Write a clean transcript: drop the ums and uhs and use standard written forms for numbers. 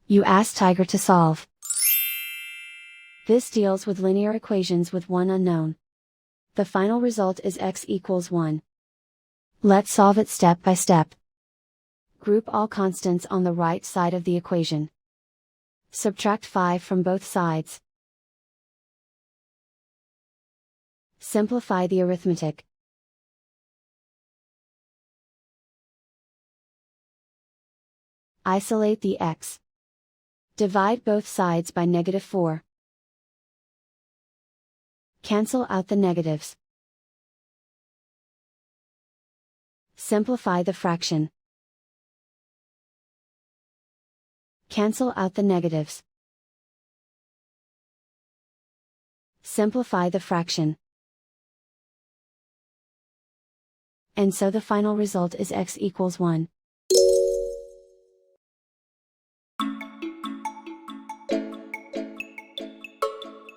You ask Tiger to solve. This deals with linear equations with one unknown. The final result is x equals 1. Let's solve it step by step. Group all constants on the right side of the equation. Subtract 5 from both sides. Simplify the arithmetic. Isolate the x. Divide both sides by -4. Cancel out the negatives. Simplify the fraction. Cancel out the negatives. Simplify the fraction. And so the final result is x equals 1.